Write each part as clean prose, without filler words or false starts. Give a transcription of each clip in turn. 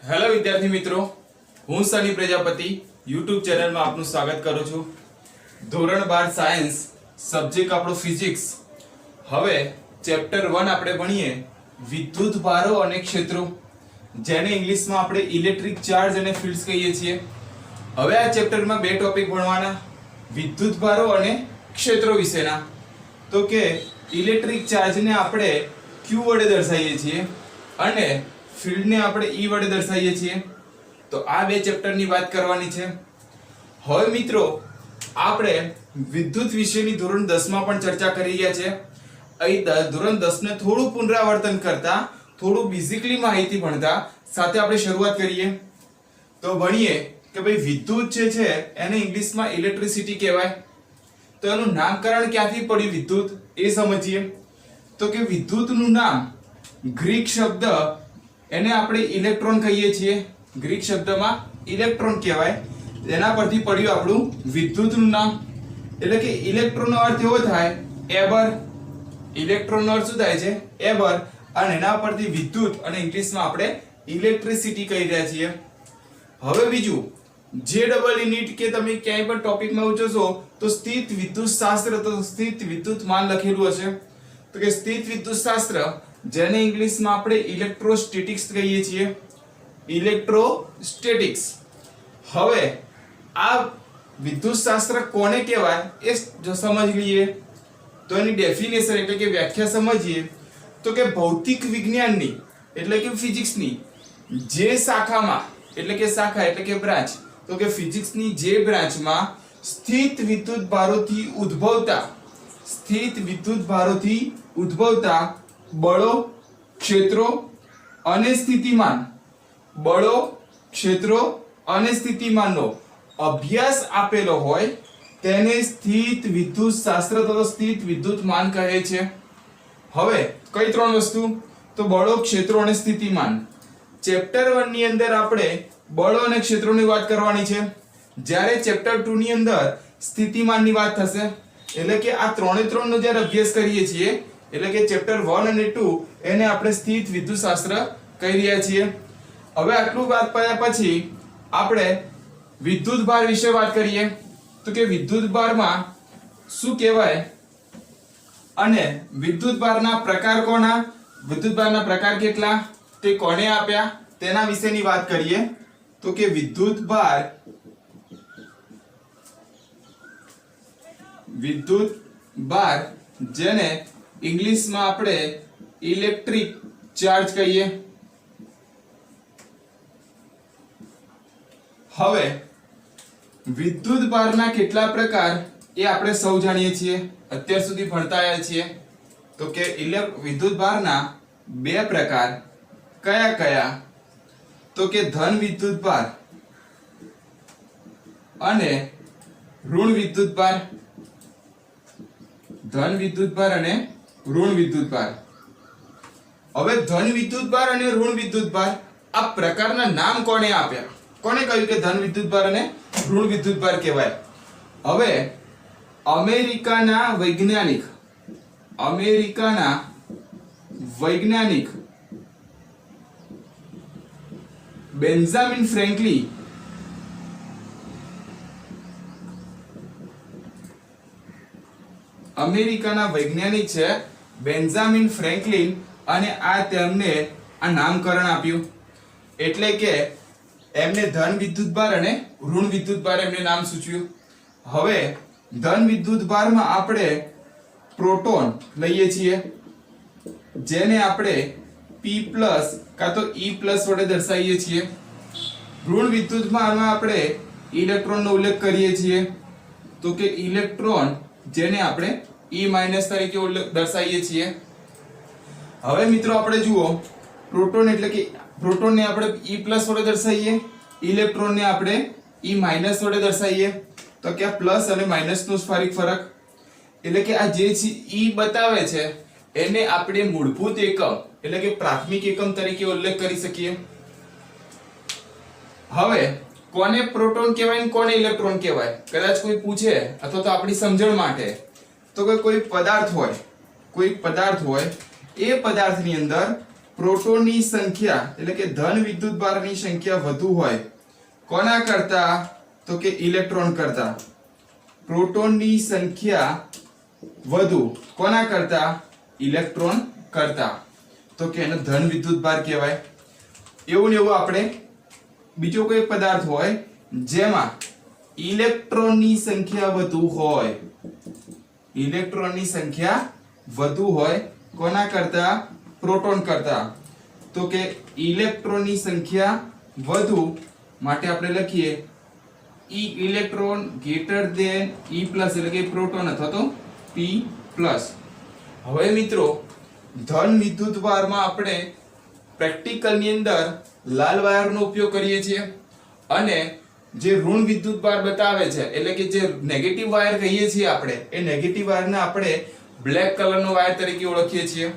Hello વિદ્યાર્થી મિત્રો, હું સની પ્રજાપતિ YouTube ચેનલમાં આપનું સ્વાગત કરું છું। ધોરણ 12 સાયન્સ સબ્જેક્ટ આપણો ફિઝિક્સ। હવે ચેપ્ટર 1 આપણે ભણીએ વિદ્યુત ભારો અને ક્ષેત્રો, જેને ઇંગ્લિશમાં આપણે ઇલેક્ટ્રિક ચાર્જ અને ફિલ્ડ્સ કહીએ છીએ। હવે આ ચેપ્ટરમાં બે ટોપિક ભણવાના, વિદ્યુત ભારો અને ક્ષેત્રો વિશેના। તો કે ઇલેક્ટ્રિક ચાર્જને આપણે Q વડે દર્શાવીએ છીએ અને ફિલ્ડ ને આપણે E વડે દર્શાવીએ છીએ। તો આ બે ચેપ્ટરની વાત કરવાની છે। હવે મિત્રો આપણે વિદ્યુત વિશેની ધોરણ 10 માં પણ ચર્ચા કરી રહ્યા છે। અહીં ધોરણ 10 ને થોડું પુનરાવર્તન કરતા, થોડું બેઝિકલી માહિતી ભણતા સાથે આપણે શરૂઆત કરીએ। તો ભણીએ કે ભાઈ વિદ્યુત જે છે એને ઇંગ્લિશમાં ઇલેક્ટ્રિસિટી કહેવાય। તો એનું નામકરણ ક્યાંથી પડ્યું વિદ્યુત એ સમજીએ। તો કે વિદ્યુતનું નામ ગ્રીક શબ્દ એને આપણે ઇલેક્ટ્રોન કહીએ છીએ, ગ્રીક શબ્દમાં ઇલેક્ટ્રોન કહેવાય, એના પરથી પડ્યું આપણું વિદ્યુતનું નામ। એટલે કે ઇલેક્ટ્રોનનો અર્થ એવો થાય એબર, ઇલેક્ટ્રોનનો અર્થ શું થાય છે એબર, અને એના પરથી વિદ્યુત અને ઇંગ્લિશમાં આપણે ઇલેક્ટ્રિસિટી કહી રહ્યા છીએ। હવે બીજું જે ડબલ યુનિટ કે તમે ક્યાંય પણ ટોપિકમાં ઉચોશો તો સ્થિત વિદ્યુત શાસ્ત્ર, તો સ્થિત વિદ્યુતમાન લખેલું હશે। તો કે સ્થિત વિદ્યુત શાસ્ત્ર, જેને ઇંગ્લિશમાં આપણે ઇલેક્ટ્રોસ્ટેટિક્સ કહીએ છીએ, ઇલેક્ટ્રોસ્ટેટિક્સ। હવે આ વિદ્યુત શાસ્ત્ર કોને કહેવાય એ સમજી લઈએ। તો એની ડેફિનેશન એટલે કે વ્યાખ્યા સમજીએ તો કે ભૌતિક વિજ્ઞાનની એટલે કે ફિઝિક્સની જે શાખામાં, એટલે કે શાખા એટલે કે બ્રાન્ચ, તો કે ફિઝિક્સની જે બ્રાન્ચમાં સ્થિત વિદ્યુત ભારોથી ઉદ્ભવતા બળો, ક્ષેત્રો અને સ્થિતિમાન, બળો, ક્ષેત્રો અને સ્થિતિમાનનો અભ્યાસ આપેલો હોય તેને સ્થિત વિદ્યુત શાસ્ત્ર અથવા સ્થિત વિદ્યુતમાન કહે છે। હવે કઈ ત્રણ વસ્તુ? તો બળો, ક્ષેત્રો અને સ્થિતિમાન। ચેપ્ટર 1 ની અંદર આપણે બળો અને ક્ષેત્રોની વાત કરવાની છે, જ્યારે ચેપ્ટર 2 ની અંદર સ્થિતિમાનની વાત થશે। એટલે કે આ ત્રણે ત્રણનો જ્યારે અભ્યાસ કરીએ છીએ એટલે કે ચેપ્ટર 1 અને 2 એને આપણે સ્થિત વિદ્યુત શાસ્ત્ર કહી રહ્યા છીએ। હવે આટલું વાત કર્યા પછી આપણે વિદ્યુત ભાર વિશે વાત કરીએ। તો કે વિદ્યુત ભારમાં શું કહેવાય અને વિદ્યુત ભારના પ્રકાર કોના, વિદ્યુત ભારના પ્રકાર કેટલા, તે કોને આપ્યા તેના વિશેની વાત કરીએ। તો કે વિદ્યુત ભાર જેને ઇંગ્લિશમાં આપણે ઇલેક્ટ્રિક ચાર્જ કહીએ। હવે વિદ્યુત ભારના કેટલા પ્રકાર એ આપણે સૌ જાણીએ છીએ, અત્યાર સુધી ભણતા આવ્યા છીએ। તો કે વિદ્યુત ભારના બે પ્રકાર કયા કયા? તો કે ધન વિદ્યુત ભાર અને ઋણ વિદ્યુત ભાર, ધન વિદ્યુત ભાર અને ઋણ વિદ્યુત ભાર। હવે ધન વિદ્યુત ભાર અને ઋણ વિદ્યુત ભાર આ પ્રકારના નામ કોને આપ્યા? કોને કહ્યું કે ધન વિદ્યુત ભાર અને ઋણ વિદ્યુત ભાર કહેવાય? હવે અમેરિકાના વૈજ્ઞાનિક બેન્જામિન ફ્રેન્કલિન અમેરિકાના વૈજ્ઞાનિક છે બેન્જામિન ફ્રેન્કલિન, અને તેમને આ નામકરણ આપ્યું। એટલે કે એમને ધન વિદ્યુત ભાર અને ઋણ વિદ્યુત ભાર એમને નામ સૂચવ્યું। હવે ધન વિદ્યુત ભારમાં આપણે પ્રોટોન લઈએ છીએ, જેને આપણે P+ કાં તો E+ વડે દર્શાવીએ છીએ। ઋણ વિદ્યુત ભારમાં આપણે ઇલેક્ટ્રોનનો ઉલ્લેખ કરીએ છીએ, તો કે ઇલેક્ટ્રોન જેને આપણે E- તરીકે દર્શાવીએ છીએ। હવે મિત્રો આપણે જુઓ, પ્રોટોન એટલે કે પ્રોટોનને આપણે E+ વડે દર્શાવીએ, ઇલેક્ટ્રોનને આપણે E- વડે દર્શાવીએ। તો કે આ પ્લસ અને માઇનસનો ફરક, એટલે કે આ જે E બતાવે છે એને આપણે મૂળભૂત એકમ એટલે કે પ્રાથમિક એકમ તરીકે ઉલ્લેખ કરી શકીએ। હવે કોને પ્રોટોન કહેવાય અને કોને ઇલેક્ટ્રોન કહેવાય કદાચ કોઈ પૂછે, અથવા તો આપણી સમજણ માટે, તો કે કોઈ પદાર્થ હોય, એ પદાર્થની અંદર પ્રોટોનની સંખ્યા એટલે કે ધન વિદ્યુતભારની સંખ્યા વધુ હોય કોના કરતા તો કે ઇલેક્ટ્રોન કરતા પ્રોટોનની સંખ્યા વધુ કોના કરતા ઇલેક્ટ્રોન કરતા તો કે એનો ધન વિદ્યુતભાર કહેવાય એવું ને એવું આપણે બીજો કોઈ પદાર્થ હોય જેમાં ઇલેક્ટ્રોનની સંખ્યા વધુ હોય ઇલેક્ટ્રોનની સંખ્યા વધુ હોય કોના કરતા પ્રોટોન કરતા તો કે ઇલેક્ટ્રોનની સંખ્યા વધુ માટે આપણે લખીએ E electron greater than E plus એટલે કે પ્રોટોન અથવા તો P પ્લસ. હવે મિત્રો ધન વિદ્યુતભારમાં આપણે પ્રેક્ટિકલ ની અંદર લાલ વાયરનો ઉપયોગ કરીએ છીએ અને જે ઋણ વિદ્યુતભાર બતાવે છે એટલે કે જે નેગેટિવ વાયર કહીએ છીએ આપણે એ નેગેટિવ વાયરને આપણે બ્લેક કલરનો વાયર તરીકે ઓળખીએ છીએ.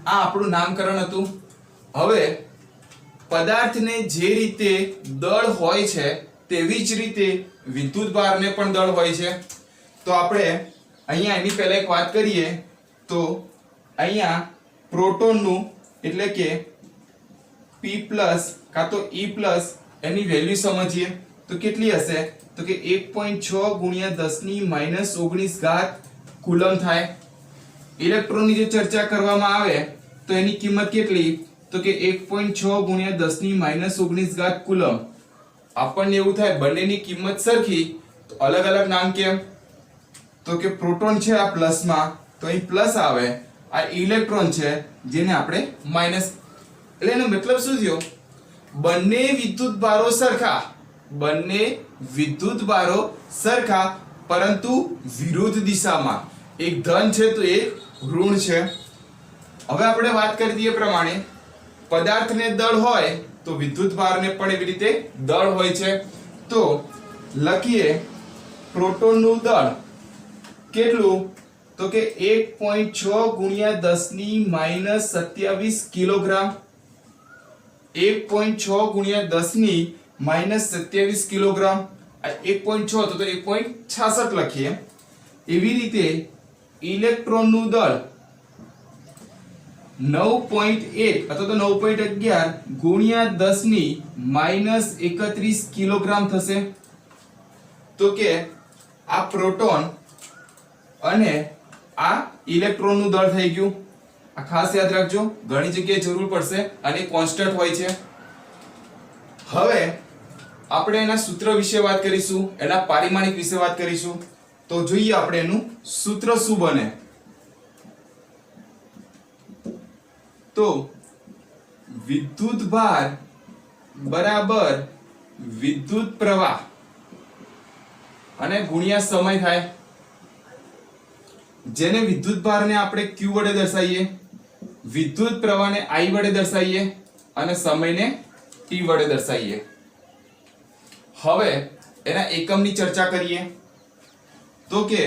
આ આપણું નામકરણ હતું. હવે પદાર્થને જે રીતે દળ હોય છે તેવી જ રીતે વિદ્યુતભારને પણ દળ હોય છે. તો આપણે અહીંયા એની પહેલા એક વાત કરીએ તો અહીંયા પ્રોટોનનું એટલે કે P પ્લસ કાં તો E પ્લસ એની વેલ્યુ સમજીએ તો કેટલી હશે તો કે 1.6 ગુણ્યા 10 ની માઈનસ 19 ઘાત કુલમ થાય. ઇલેક્ટ્રોનની જે ચર્ચા કરવામાં આવે તો એની કિંમત કેટલી તો કે 1.6 ગુણ્યા 10 ની માઈનસ 19 ઘાત કુલમ. આપણને એવું થાય બંનેની કિંમત સરખી તો અલગ અલગ નામ કેમ તો કે પ્રોટોન છે આ પ્લસમાં તો અહીં પ્લસ આવે આ ઇલેક્ટ્રોન છે જેને આપણે માઈનસ એટલે એનો મતલબ શું થયો બંને વિદ્યુતભારો સરખા પરંતુ વિરુદ્ધ દિશામાં એક ધન છે તો એક ઋણ છે. હવે આપણે વાત કરી દઈએ પ્રમાણે પદાર્થને દળ હોય તો વિદ્યુતભારને પણ એવી રીતે દળ હોય છે. તો લખીએ પ્રોટોનનું દળ કેટલું તો કે 1.6 ગુણ્યા 10 ની માઈનસ 27 કિલોગ્રામ. 1.6 ગુણ્યા 10 ની માઈનસ 27 કિલોગ્રામ. 1.6 તો 1.66 લખીએ. એવી રીતે ઇલેક્ટ્રોનનું દળ 9.1 અથવા તો 9.11 ગુણ્યા 10 ની માઈનસ 31 કિલોગ્રામ થશે. તો કે આ પ્રોટોન અને આ ઇલેક્ટ્રોનનું દળ થઈ ગયું. આ ખાસ યાદ રાખજો ઘણી જગ્યાએ જરૂર પડશે અને કોન્સ્ટન્ટ હોય છે. હવે આપણે એના સૂત્ર વિશે વાત કરીશું એના પારિમાણિક વિશે વાત કરીશું. તો જોઈએ આપણે એનું સૂત્ર શું બને. તો વિદ્યુતભાર બરાબર વિદ્યુત પ્રવાહ અને ગુણ્યા સમય થાય. જેને વિદ્યુતભારને આપણે Q વડે દર્શાવીએ, વિદ્યુત પ્રવાહને I વડે દર્શાવીએ અને સમયને T વડે દર્શાવીએ. હવે એના એકમની ચર્ચા કરીએ તો કે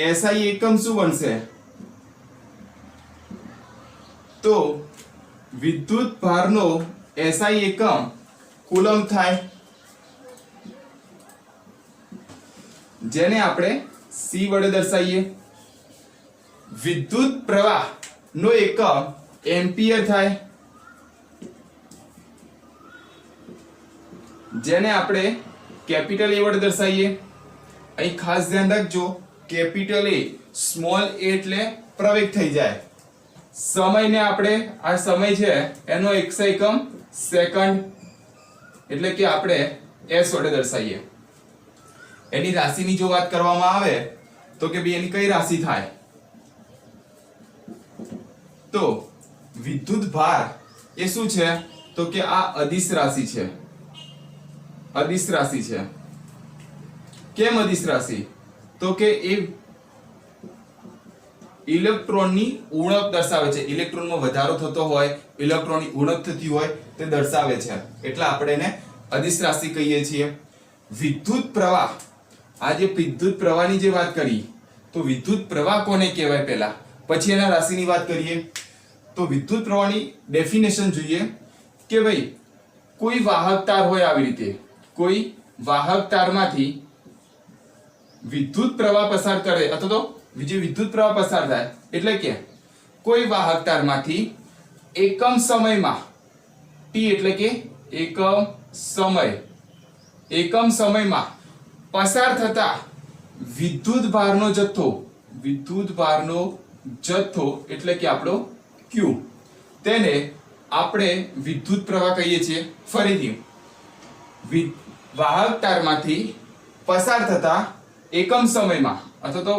SI એકમ શું બનશે તો વિદ્યુતભારનો SI એકમ કુલમ થાય જેને આપણે C વડે દર્શાવીએ. વિદ્યુત પ્રવાહ નો એકમ એમ્પિયર થાય જેને આપણે કેપિટલ A વડે દર્શાવીએ. અહીં ખાસ ધ્યાન રાખજો કેપિટલ A સ્મોલ a એટલે પ્રવેગ થઈ જાય. સમયને આપણે આ સમય છે એનો એકમ સેકન્ડ એટલે કે આપણે S વડે દર્શાવીએ. એની રાશિની જો વાત કરવામાં આવે તો કે ભાઈ એની કઈ રાશિ થાય તો વિદ્યુત ભાર એ શું છે તો કે આ અદિશ રાશિ છે. અદિશ રાશિ છે. કેમ અદિશ રાશિ તો કે એ ઇલેક્ટ્રોનની ઉણપ દર્શાવે છે. ઇલેક્ટ્રોનમાં વધારો થતો હોય ઇલેક્ટ્રોનની ઉણપ થતી હોય તે દર્શાવે છે એટલે આપણે એને અદિશ રાશિ કહીએ છીએ. વિદ્યુત પ્રવાહ આ જે વિદ્યુત પ્રવાહની જે વાત કરી તો વિદ્યુત પ્રવાહ કોને કહેવાય પહેલા પછી એના રાશિની વાત કરીએ. તો વિદ્યુત પ્રવાહની ડેફિનેશન જોઈએ કે ભાઈ કોઈ વાહક તાર હોય આવી રીતે કોઈ વાહક તારમાંથી વિદ્યુત પ્રવાહ પસાર કરે અથવા તો જે વિદ્યુત પ્રવાહ પસાર થાય એટલે કે કોઈ વાહક તારમાંથી એકમ સમયમાં t એટલે કે એકમ સમયમાં પસાર થતા વિદ્યુત ભારનો જથ્થો એટલે કે આપણો q, તેને આપણે વિદ્યુત પ્રવાહ કહીએ છીએ. ફરીથી, વાહક તારમાંથી પસાર થતા એકમ સમયમાં અથવા તો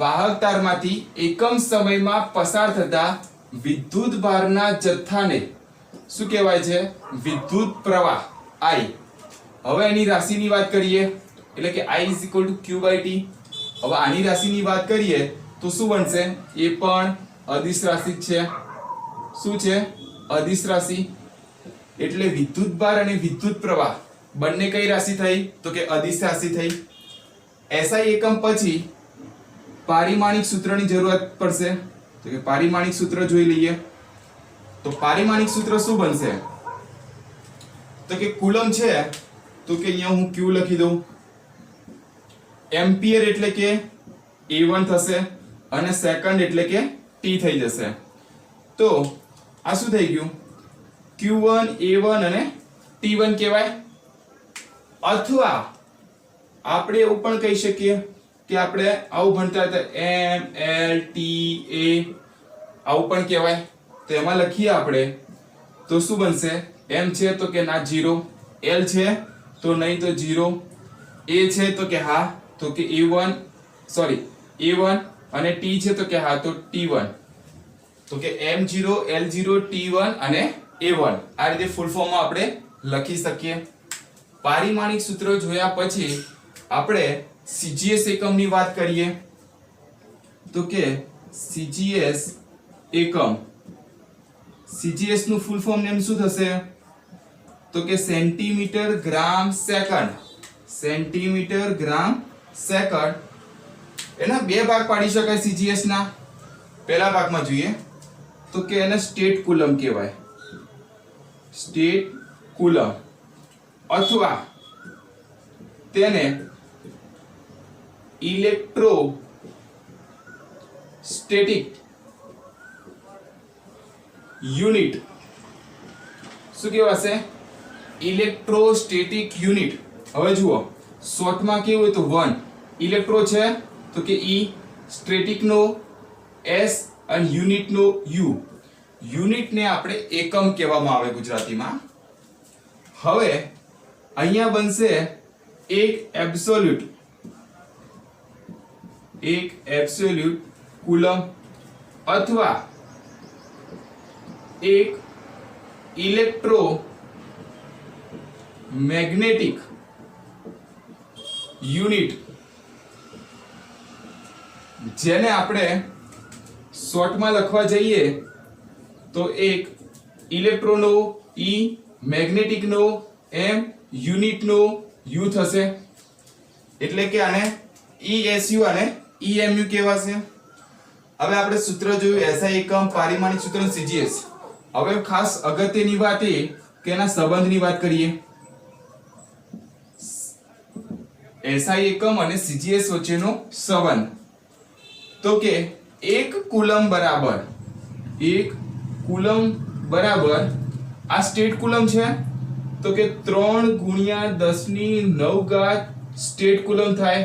વાહક તારમાંથી એકમ સમયમાં પસાર થતા વિદ્યુત ભારના જથ્થાને શું કહેવાય છે? વિદ્યુત પ્રવાહ I. હવે એની રાશિની વાત કરીએ એટલે કે I = q/t. હવે આની રાશિની વાત કરીએ તો શું બનશે? એ પણ અદિશ રાશિ છે. શું છે? અદિશ રાશિ. એટલે વિદ્યુત ભાર અને વિદ્યુત પ્રવાહ બંને કઈ રાશિ થઈ? તો કે અદિશ રાશિ થઈ. SI એકમ પછી પારિમાણિક સૂત્રની જરૂરત પડશે. તો કે પારિમાણિક સૂત્ર જોઈ લઈએ. તો પારિમાણિક સૂત્ર શું બનશે? તો કે કુલમ છે તો કે અહીંયા હું q લખી દઉં. એમ્પિયર એટલે કે A1 થશે અને સેકન્ડ એટલે કે t થઈ જશે. તો આ શું થઈ ગયું? q1 A1 અને t1 કહેવાય. અથવા આપણે એવું પણ કહી શકીએ કે આપણે આવું ભણતા હતા m l t a, આવું પણ કહેવાય. તો એમાં લખીએ આપણે તો શું બનશે? m છે તો કે ના 0, l છે તો નહીં તો 0, a છે તો કે હા તો કે A1 અને t છે તો કે હા તો t1. તો કે m0 l0 t1 અને a1 આ રીતે ફૂલ ફોર્મમાં આપણે લખી શકીએ. પારિમાણિક સૂત્રો જોયા પછી આપણે CGS એકમની વાત કરીએ. તો કે CGS એકમ, CGS નું ફૂલ ફોર્મ નેમ શું થશે? તો કે સેન્ટીમીટર ગ્રામ સેકન્ડ. સેન્ટીમીટર ગ્રામ સેકન્ડ. એના બે ભાગ પાડી શકાય CGS ના. પહેલા ભાગમાં જોઈએ તો કે એને સ્ટેટ કુલમ કહેવાય. સ્ટેટ કુલમ અથવા તેને ઇલેક્ટ્રોસ્ટેટિક યુનિટ શું કહેવાશે? Electrostatic unit. હવે જુઓ, શોર્ટમાં કેવું હોય તો 1 ઇલેક્ટ્રો છે તો કે E, સ્ટેટિક નો S અને યુનિટ નો U. યુનિટ ને આપણે એકમ કહેવામાં આવે ગુજરાતીમાં. હવે અહીંયા બનશે એક એબ્સોલ્યુટ કુલમ અથવા એક ઇલેક્ટ્રોમેગ્નેટિક યુનિટ, જેને આપણે શોર્ટમાં લખવા જઈએ તો એક ઇલેક્ટ્રોનો E, મેગ્નેટિકનો M, યુનિટનો U થશે. એટલે કે આને ESU અને EMU કહેવાશે. હવે આપણે સૂત્ર જોયું SI એકમ, પારિમાણિક સૂત્ર CGS. હવે ખાસ અગત્યની વાત એ કે એના સંબંધની વાત કરીએ. SI એકમ અને CGS વચ્ચેનો સંબંધ તો કે 1 કુલમ બરાબર આ સ્ટેટ કુલમ છે તો કે 3 × 10⁹ સ્ટેટ કુલમ થાય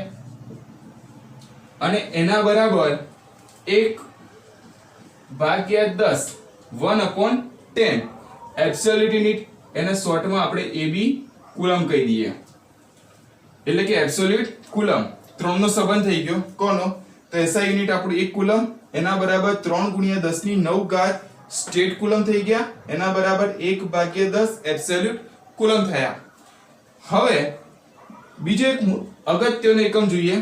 અને એના બરાબર 1/10 1/10 એબ્સોલ્યુટ યુનિટ. એને શોર્ટમાં આપણે AB કુલમ કહી દઈએ. એટલે કે એબ્સોલ્યુટ કુલમ 3 નો સંબંધ થઈ ગયો. કોનો? તો SI યુનિટ આપણું 1 કુલમ, એના બરાબર 3 × 10⁹ સ્ટેટ કુલમ થઈ ગયા, એના બરાબર 1/10 એબ્સોલ્યુટ કુલમ થયા. હવે બીજો એક અગત્યનો એકમ જોઈએ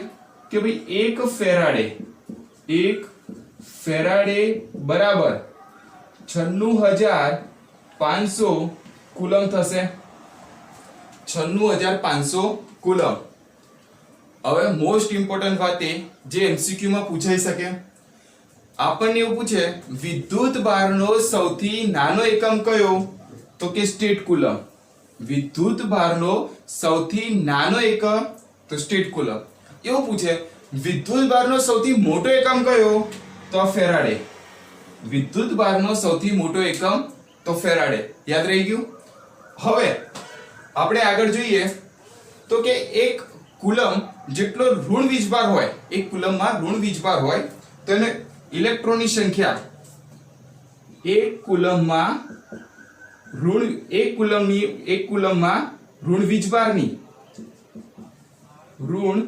કે ભાઈ 1 ફેરાડે બરાબર 96500 કુલમ થશે. 96500 કુલમ. હવે મોસ્ટ ઇમ્પોર્ટન્ટ વાત એ જે MCQ માં પૂછાઈ શકે, આપણને એવું પૂછે વિદ્યુત ભારનો સૌથી નાનો એકમ કયો? તો કે સ્ટેટ કુલમ. વિદ્યુત ભારનો સૌથી નાનો એકમ તો સ્ટેટ કુલમ. એવું પૂછે વિદ્યુત ભારનો સૌથી મોટો એકમ કયો? તો ફેરાડે. વિદ્યુત ભારનો સૌથી મોટો એકમ તો ફેરાડે. યાદ રહી ગયું? હવે આપણે આગળ જોઈએ તો કે એક કુલમ જેટલો ઋણ વીજભાર હોય, એક કુલમમાં ઋણ વીજભાર હોય તો એને ઇલેક્ટ્રોનની સંખ્યા એક કુલમમાં ઋણ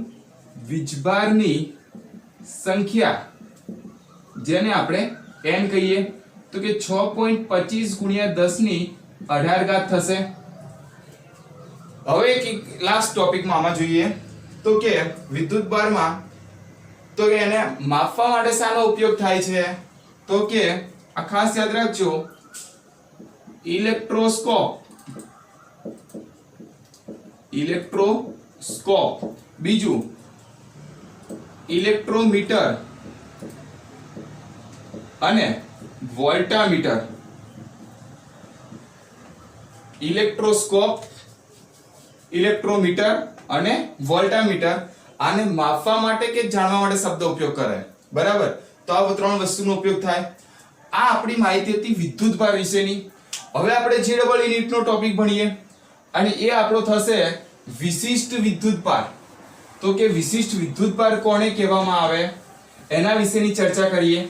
વીજભારની સંખ્યા જેને આપણે n કહીએ તો કે 6.25 ગુણ્યા 10 ની 18 ઘાત થશે. હવે એક લાસ્ટ ટોપિકમાં આમાં જોઈએ તો કે વિદ્યુત ભારમાં તો કે એને માપવા માટે શાનો ઉપયોગ થાય છે? તો કે આ ખાસ યાદ રાખજો, ઇલેક્ટ્રોસ્કોપ, બીજું ઇલેક્ટ્રોમીટર અને વોલ્ટામીટર. ઇલેક્ટ્રોસ્કોપ, ઇલેક્ટ્રોમીટર અને વોલ્ટામીટર આને માપવા માટે કે જાણવા માટે શબ્દ ઉપયોગ કરે. બરાબર? તો આ ત્રણ વસ્તુનો ઉપયોગ થાય. આ આપણી માહિતી હતી વિદ્યુતભાર વિશેની. હવે આપણે JEE નીટનો ટોપિક ભણીએ અને એ આપણો થશે વિશિષ્ટ વિદ્યુતભાર. તો કે વિશિષ્ટ વિદ્યુતભાર કોને કહેવામાં આવે એના વિશેની ચર્ચા કરીએ.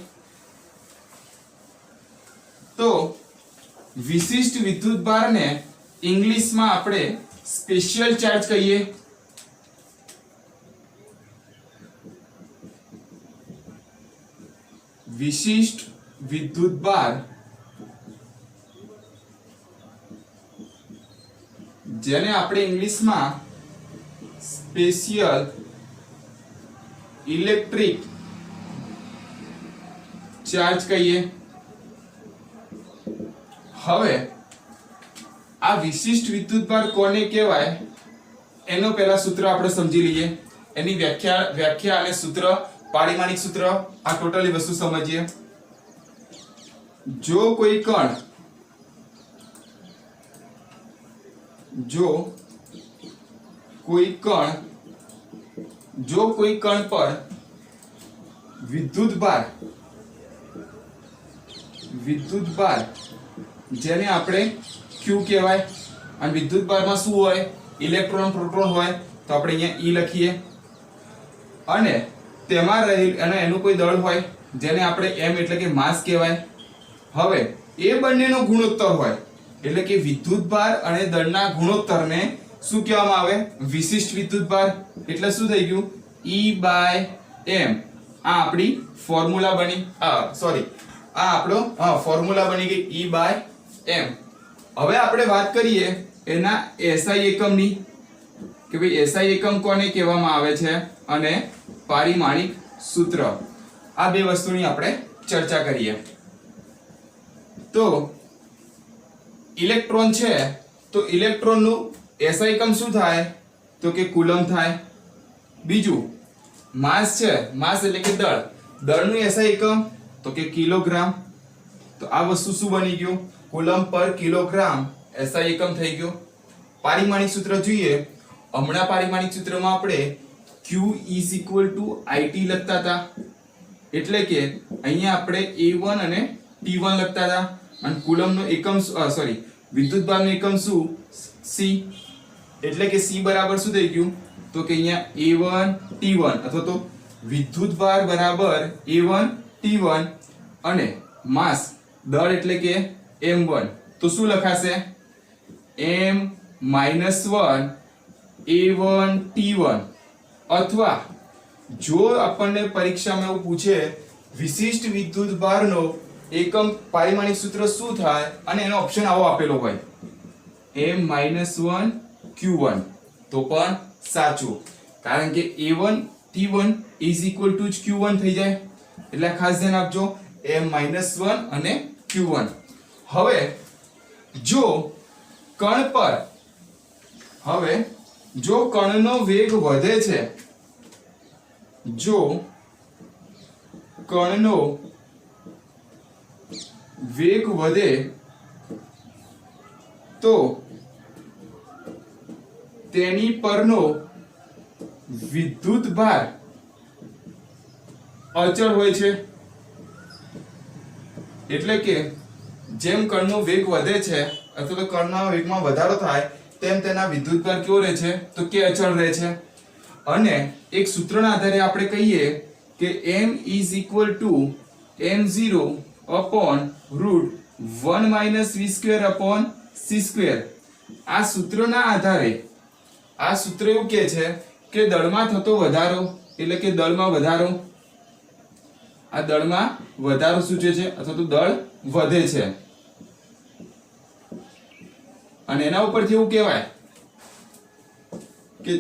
તો વિશિષ્ટ વિદ્યુતભારને ઇંગ્લિશમાં આપણે સ્પેશિયલ ચાર્જ કહીએ. વિશિષ્ટ વિદ્યુતભાર જેને આપણે ઇંગ્લિશમાં સ્પેશિયલ ઇલેક્ટ્રિક ચાર્જ કહીએ. હવે આ વિશિષ્ટ વિદ્યુતભાર કોને કહેવાય એનો પહેલા સૂત્ર આપણે સમજી લઈએ. એની વ્યાખ્યા અને સૂત્ર, પારિમાણિક સૂત્ર, આ ટોટલી વસ્તુ સમજીએ. જો કોઈ કણ પર વિદ્યુતભાર જેને આપણે Q કહેવાય અને વિદ્યુતભારમાં શું હોય? ઇલેક્ટ્રોન, પ્રોટોન હોય. તો આપણે અહીંયા E લખીએ અને તેમાં રહેલ અને એનું કોઈ દળ હોય જેને આપણે m એટલે કે માસ કહેવાય. હવે એ બંનેનો ગુણોત્તર હોય એટલે કે વિદ્યુતભાર અને દળના ગુણોત્તરને શું કહેવામાં આવે? વિશિષ્ટ વિદ્યુતભાર. એટલે શું થઈ ગયું? E/m. આ આપણી ફોર્મ્યુલા બની. આ આપણો ફોર્મ્યુલા બની ગઈ E/m. હવે આપણે વાત કરીએ એના SI એકમની કે ભાઈ SI એકમ કોને કહેવામાં આવે છે અને પારિમાણિક સૂત્ર. આ બે વસ્તુની આપણે ચર્ચા કરીએ. તો ઇલેક્ટ્રોન છે તો ઇલેક્ટ્રોનનું SI એકમ શું થાય? તો કે કુલમ થાય. બીજું માસ છે, માસ એટલે કે દળ, દળનું SI એકમ તો કે કિલોગ્રામ. તો આ વસ્તુ શું બની ગયું? કુલમ પર કિલોગ્રામ SI એકમ થઈ ગયો. પારિમાણિક સૂત્ર જોઈએ. હમણાં પારિમાણિક સૂત્રમાં આપણે Q IT લખતા હતા એટલે કે અહીંયા આપણે A1 અને T1 લખતા હતા અને કુલમનો એકમ વિદ્યુતભારનો એકમ શું? C. એટલે કે C બરાબર શું થઈ ગયું? તો કે અહીંયા A1 T1 અથવા તો વિદ્યુતભાર બરાબર A1 T1 અને માસ દળ એટલે કે m1. તો શું લખાશે? m - 1 A1 T1. અથવા જો આપણને પરીક્ષામાં એવું પૂછે વિશિષ્ટ વિદ્યુતભારનો એકમ પારિમાણિક સૂત્ર શું થાય અને એનો ઓપ્શન આવો આપેલો હોય m - 1 Q1 તો પણ સાચું, કારણ કે A1 T1 = Q1 થઈ જાય. એટલે ખાસ ધ્યાન આપજો, m - 1 અને Q1. હવે જો કણનો વેગ વધે છે, જો કણનો વેગ વધે તો તેની પરનો વિદ્યુતભાર અચળ હોય છે. એટલે કે જેમ કણનો વેગ વધે છે અથવા તો કણના વેગમાં વધારો થાય તેમ તેના વિદ્યુતભાર કેવો રહે છે તો કે અચળ રહે છે. અને એક સૂત્રના આધારે આપણે કહીએ કે m = m0 upon √1 - v² upon c². આ સૂત્રના આધારે આ સૂત્ર એવું કહે છે કે દળમાં થતો વધારો એટલે કે દળમાં વધારો, આ દળમાં વધારો સૂચવે છે અથવા તો દળ વધે છે. અને એના ઉપરથી એવું કહેવાય કે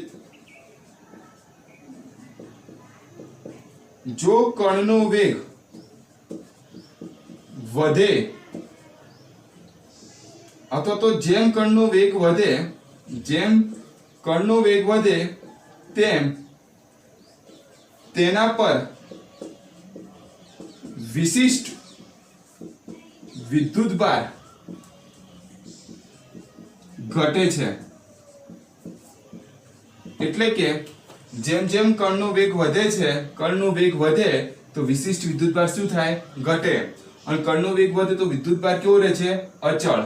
જો કણનો વેગ વધે અથવા તો જેમ કણનો વેગ વધે તેમ તેના પર વિશિષ્ટ વિદ્યુતભાર ઘટે છે. એટલે કે જેમ જેમ કણનો વેગ વધે તો વિશિષ્ટ વિદ્યુતભાર શું થાય ઘટે, અને કણનો વેગ વધે તો વિદ્યુતભાર કેવો રહે છે અચળ.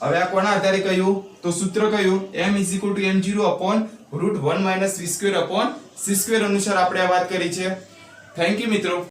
હવે આ કોના આધારે કહ્યું તો સૂત્ર કહ્યું m = m0 upon √1 - v² upon c² અનુસાર આપણે આ વાત કરી છે. થેન્ક યુ મિત્રો.